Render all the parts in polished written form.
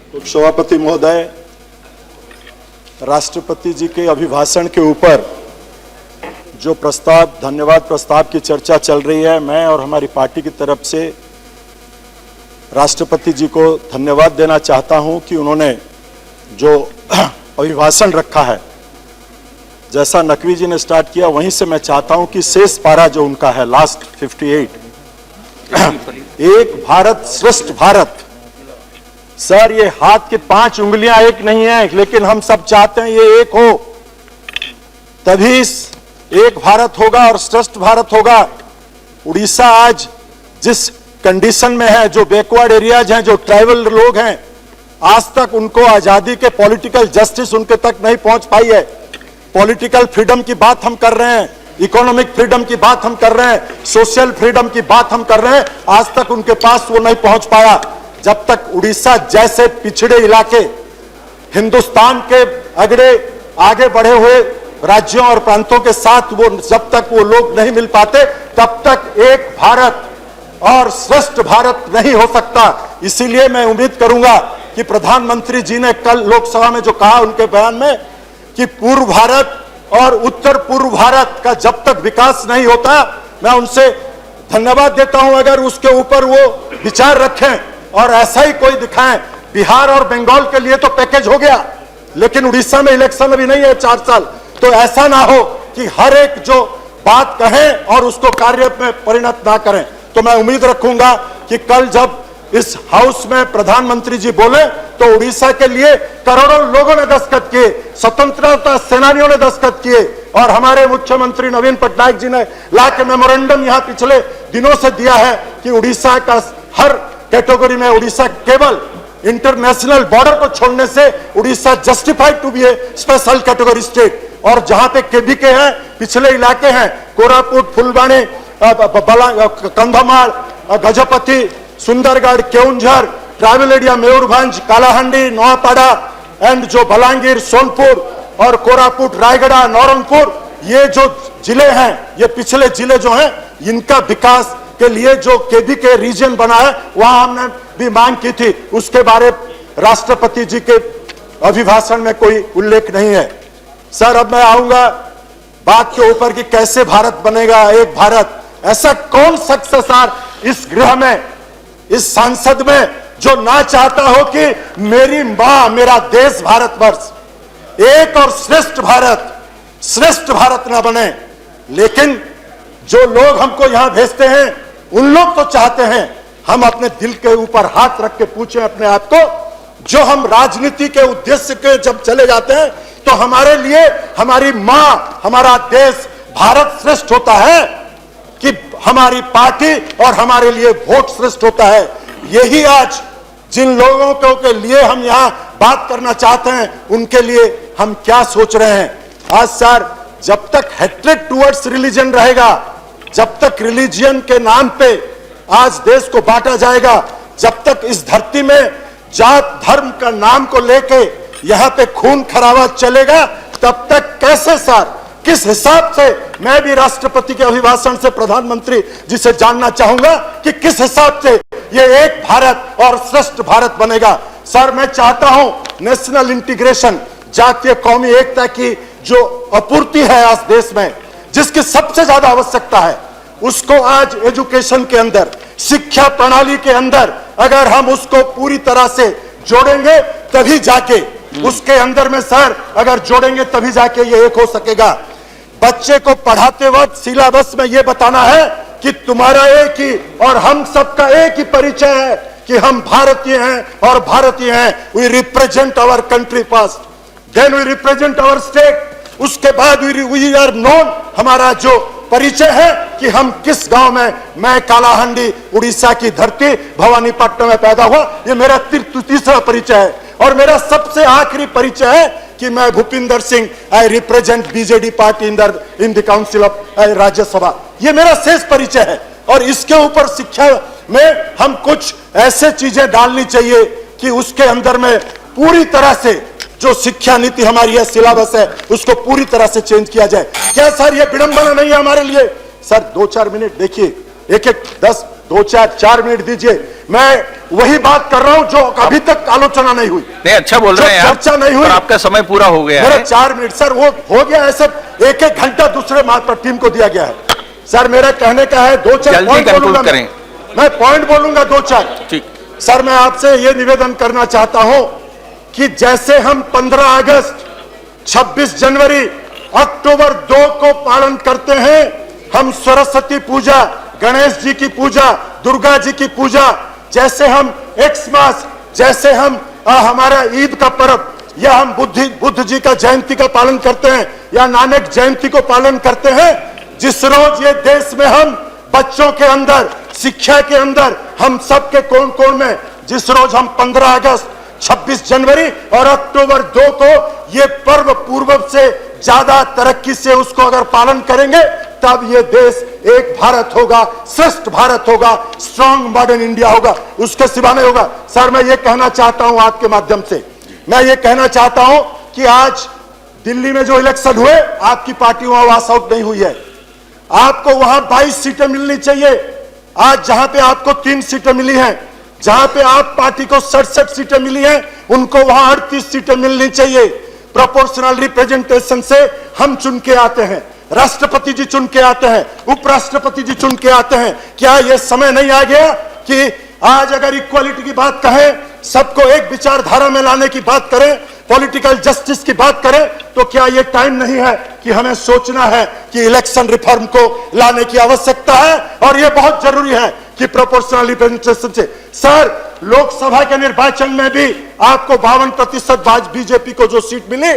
सभापति महोदय, राष्ट्रपति जी के अभिभाषण के ऊपर जो प्रस्ताव, धन्यवाद प्रस्ताव की चर्चा चल रही है, मैं और हमारी पार्टी की तरफ से राष्ट्रपति जी को धन्यवाद देना चाहता हूं कि उन्होंने जो अभिभाषण रखा है, जैसा नकवी जी ने स्टार्ट किया वहीं से मैं चाहता हूं कि शेष पारा जो उनका है, लास्ट 58, एक भारत श्रेष्ठ भारत। सर, ये हाथ की 5 उंगलियां एक नहीं है, लेकिन हम सब चाहते हैं ये एक हो, तभी एक भारत होगा और श्रेष्ठ भारत होगा। उड़ीसा आज जिस कंडीशन में है, जो बैकवर्ड एरियाज हैं, जो ट्राइबल लोग हैं, आज तक उनको आजादी के पॉलिटिकल जस्टिस उनके तक नहीं पहुंच पाई है। पॉलिटिकल फ्रीडम की बात हम कर रहे हैं, इकोनॉमिक फ्रीडम की बात हम कर रहे हैं, सोशल फ्रीडम की बात हम कर रहे हैं, आज तक उनके पास वो नहीं पहुंच पाया। जब तक उड़ीसा जैसे पिछड़े इलाके हिंदुस्तान के आगे बढ़े हुए राज्यों और प्रांतों के साथ जब तक वो लोग नहीं मिल पाते, तब तक एक भारत और श्रेष्ठ भारत नहीं हो सकता। इसीलिए मैं उम्मीद करूंगा कि प्रधानमंत्री जी ने कल लोकसभा में जो कहा उनके बयान में कि पूर्व भारत और उत्तर पूर्व भारत का जब तक विकास नहीं होता, मैं उनसे धन्यवाद देता हूं अगर उसके ऊपर वो विचार रखें और ऐसा ही कोई दिखाएं। बिहार और बंगाल के लिए तो पैकेज हो गया, लेकिन उड़ीसा में इलेक्शन अभी नहीं है 4 साल, तो ऐसा ना हो कि हर एक जो बात कहें और उसको कार्य में परिणत ना करें। तो मैं उम्मीद रखूंगा कि कल जब इस हाउस में प्रधानमंत्री जी बोले तो उड़ीसा के लिए करोड़ों लोगों ने दस्तखत किए, स्वतंत्रता सेनानियों ने दस्तखत किए, और हमारे मुख्यमंत्री नवीन पटनायक जी ने लाके मेमोरेंडम यहां पिछले दिनों से दिया है कि उड़ीसा का हर कैटेगरी में उड़ीसा केवल इंटरनेशनल बॉर्डर को छोड़ने से Orissa justified to be a special category state. और जहां पे केबीके हैं, पिछले इलाके हैं, Koraput, Phulbani, Kandhamal, Gajapati, Sundargarh, Keonjhar, tribal area, Mayurbhanj, Kalahandi, Nuapada and जो बलांगीर, सोनपुर और कोरापुट, रायगढ़, नौरंगपुर, ये जो जिले हैं, ये पिछले जिले जो हैं, इनका विकास के लिए जो केबीके रीजन बना है, वहां हमने भी मांग की थी। उसके बारे राष्ट्रपति जी के अभिभाषण में कोई उल्लेख नहीं है। सर, अब मैं आऊंगा बात के ऊपर कि कैसे भारत बनेगा एक भारत। ऐसा कौन शख्स है सर इस गृह में, इस संसद में, जो ना चाहता हो कि मेरी मां, मेरा देश भारतवर्ष एक और श्रेष्ठ भारत ना बने। लेकिन जो लोग हमको यहां भेजते हैं, उन लोग तो चाहते हैं हम अपने दिल के ऊपर हाथ रख के पूछें अपने आप को, जो हम राजनीति के उद्देश्य के जब चले जाते हैं तो हमारे लिए हमारी मां, हमारा देश भारत श्रेष्ठ होता है कि हमारी पार्टी और हमारे लिए वोट श्रेष्ठ होता है। यही आज जिन लोगों के लिए हम यहां बात करना चाहते हैं, उनके लिए हम क्या सोच रहे हैं। आज सर, जब तक हेट्रेड टुवर्ड्स रिलीजन रहेगा, जब तक रिलीजियन के नाम पे आज देश को बांटा जाएगा, जब तक इस धरती में जात धर्म का नाम को लेके यहां पे खून खराबा चलेगा, तब तक कैसे सर, किस हिसाब से, मैं भी राष्ट्रपति के अभिभाषण से प्रधानमंत्री जी से जानना चाहूंगा कि किस हिसाब से ये एक भारत और श्रेष्ठ भारत बनेगा। सर, मैं चाहता हूं नेशनल इंटीग्रेशन, जातीय कौमी एकता की जो आपूर्ति है आज देश में, जिसकी सबसे ज्यादा आवश्यकता है, उसको आज एजुकेशन के अंदर, शिक्षा प्रणाली के अंदर अगर हम उसको पूरी तरह से जोड़ेंगे तभी जाके, उसके अंदर में सर अगर जोड़ेंगे तभी जाके ये एक हो सकेगा। बच्चे को पढ़ाते वक्त सिलेबस में ये बताना है कि तुम्हारा एक ही और हम सबका एक ही परिचय है कि हम भारतीय हैं और भारतीय हैं। We represent our country first, then we represent our state, उसके बाद वी आर नोन, हमारा जो परिचय है कि हम किस गांव में, मैं कालाहांडी उड़ीसा की धरती भवानीपट्टनम में पैदा हुआ, ये मेरा तीसरा परिचय है। और मेरा सबसे आखिरी परिचय है कि मैं Bhupinder Singh, I represent BJD party in the council of Rajya Sabha, ये मेरा शेष परिचय है। और इसके ऊपर शिक्षा में हम कुछ ऐसे चीजें डालनी चाहिए कि उसके अंदर में पूरी तरह से जो शिक्षा नीति हमारी है, सिलेबस है, उसको पूरी तरह से चेंज किया जाए। क्या सर ये विडंबना नहीं है हमारे लिए? सर 2-4 मिनट देखिए, एक 10 4 मिनट दीजिए। मैं वही बात कर रहा हूं जो अभी तक आलोचना नहीं हुई। नहीं, अच्छा बोल रहे हैं आप, चर्चा नहीं हुई, पर आपका समय पूरा हो गया मेरा है। 4 मिनट सर वो हो गया है सर। 1-1 घंटा दूसरे मार्ग पर टीम को दिया गया है सर। मेरा कहने का है 2-4 पॉइंट बोलूंगा, मैं पॉइंट बोलूंगा 2-4। ठीक सर, मैं आपसे ये निवेदन करना चाहता हूं कि जैसे हम 15 अगस्त, 26 जनवरी, अक्टूबर 2 को पालन करते हैं, हम सरस्वती पूजा, गणेश जी की पूजा, दुर्गा जी की पूजा, जैसे हम एक्समास, जैसे हम हमारा ईद का पर्व, या हम बुद्ध जी का जयंती का पालन करते हैं, या नानक जयंती को पालन करते हैं, जिस रोज ये देश में हम बच्चों के अंदर, शिक्षा के अंदर, हम सबके कोण कोण में, जिस रोज हम 15 अगस्त, 26 जनवरी और अक्टूबर 2 को ये पर्व पूर्व से ज्यादा तरक्की से उसको अगर पालन करेंगे, तब ये देश एक भारत होगा, श्रेष्ठ भारत होगा, स्ट्रांग मॉडर्न इंडिया होगा, उसके सिवा नहीं होगा। सर, मैं ये कहना चाहता हूं आपके माध्यम से, मैं ये कहना चाहता हूं कि आज दिल्ली में जो इलेक्शन हुए, आपकी पार्टी वहां वास आउट नहीं हुई है। आपको वहां 22 सीटें मिलनी चाहिए। आज जहां पे आपको 3 सीटें मिली हैं, जहां पे आप पार्टी को 67 सीटें मिली हैं, उनको वहां 38 सीटें मिलनी चाहिए। प्रोपोर्शनल रिप्रेजेंटेशन से हम चुन के आते हैं, राष्ट्रपति जी चुन के आते हैं, उपराष्ट्रपति जी चुन के आते हैं। क्या यह समय नहीं आ गया कि आज अगर इक्वालिटी की बात कहें, सबको एक विचारधारा में लाने की बात करें, पॉलिटिकल जस्टिस की बात करें, तो क्या यह टाइम नहीं है कि हमें सोचना है कि इलेक्शन रिफॉर्म को लाने की आवश्यकता है, और यह बहुत जरूरी है कि प्रोपोर्शनल रिप्रेजेंटेशन से। सर, लोकसभा के निर्वाचन में भी आपको 52% बीजेपी को जो सीट मिली,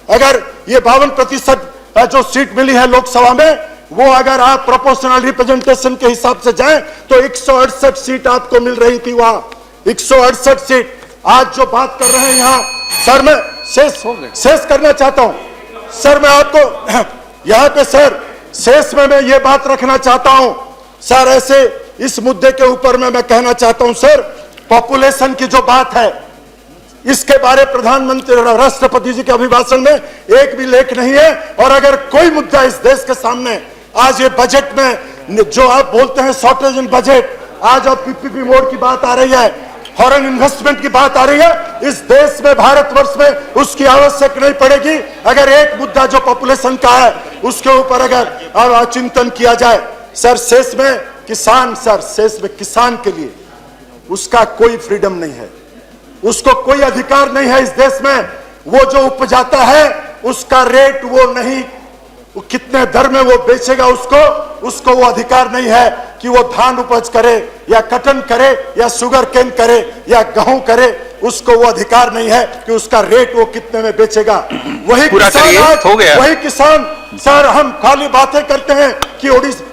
अगर ये 52% जो सीट मिली है लोकसभा में, वो अगर आप प्रोपोर्शनल रिप्रेजेंटेशन के हिसाब से जाएं तो 168 सीट आपको मिल रही थी वहां, 168 सीट। आज जो बात कर रहे हैं यहां, सर मैं शेष करना चाहता हूं। सर, मैं आपको यहां पे सर शेष में मैं ये बात रखना चाहता हूं सर, ऐसे इस मुद्दे के ऊपर मैं कहना चाहता हूं सर, पॉपुलेशन की जो बात है, इसके बारे प्रधानमंत्री राष्ट्रपति जी के अभिभाषण में एक भी लेख नहीं है। और अगर कोई मुद्दा इस देश के सामने आज ये बजट में जो आप बोलते हैं शॉर्टेज इन बजट, आज अब पीपीपी मोड की बात आ रही है, फॉरेन इन्वेस्टमेंट की बात आ रही है, इस देश में, भारतवर्ष में उसकी आवश्यक नहीं पड़ेगी अगर एक मुद्दा जो पॉपुलेशन का है उसके ऊपर अगर चिंतन किया जाए। सर, शेष में किसान, सर शेष में किसान के लिए उसका कोई फ्रीडम नहीं है, उसको कोई अधिकार नहीं है इस देश में। वो जो उपजाता है उसका रेट वो नहीं, वो कितने दर में वो बेचेगा, उसको वो अधिकार नहीं है कि वो धान उपज करे या कटन करे या शुगर केन करे या गेहूं करे, उसको वो अधिकार नहीं है कि उसका रेट वो कितने में बेचेगा। वही किसान आज, वही किसान, सर हम खाली बातें करते हैं कि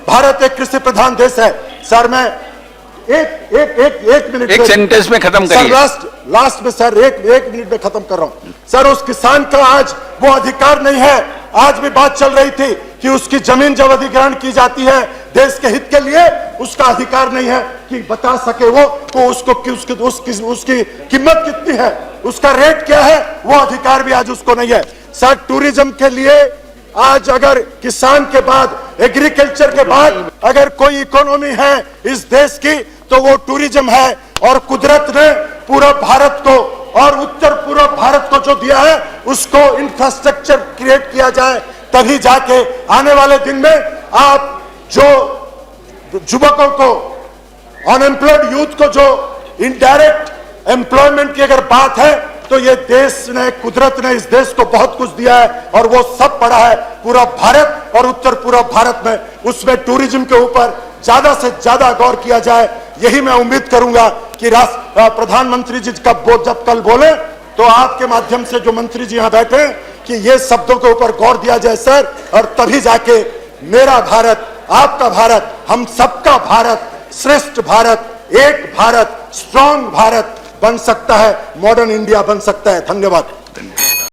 भारत एक कृषि प्रधान देश है। सर, मैं एक मिनट, एक सेंटेंस में खत्म करिए। लास्ट में सर, एक मिनट में खत्म कर रहा हूं। सर, उस किसान का आज वो अधिकार नहीं है। आज भी बात चल रही थी कि उसकी जमीन जब अधिग्रहण की जाती है देश के हित के लिए, उसका अधिकार नहीं है कि बता सके वो तो उसकी कीमत कितनी है, उसका रेट क्या है, वो अधिकार भी आज उसको नहीं है। सर, टूरिज्म के लिए आज अगर किसान के बाद, एग्रीकल्चर के बाद अगर कोई इकोनॉमी है इस देश की तो वो टूरिज्म है। और कुदरत ने पूरा भारत को और उत्तर पूर्व भारत को जो दिया है उसको इंफ्रास्ट्रक्चर क्रिएट किया जाए, तभी जाके आने वाले दिन में आप जो युवकों को, अनएम्प्लॉयड यूथ को जो इनडायरेक्ट एम्प्लॉयमेंट की अगर बात है तो ये देश ने, कुदरत ने इस देश को बहुत कुछ दिया है और वो सब पड़ा है पूरा भारत और उत्तर पूर्व भारत में। उसमें टूरिज्म के ऊपर ज्यादा से ज्यादा गौर किया जाए। यही मैं उम्मीद करूंगा कि प्रधानमंत्री जी जब कल बोले तो आपके माध्यम से जो मंत्री जी यहां बैठे कि ये शब्दों के ऊपर गौर दिया जाए सर, और तभी जाके मेरा भारत, आपका भारत, हम सबका भारत, श्रेष्ठ भारत, एक भारत, स्ट्रांग भारत बन सकता है, मॉडर्न इंडिया बन सकता है। धन्यवाद।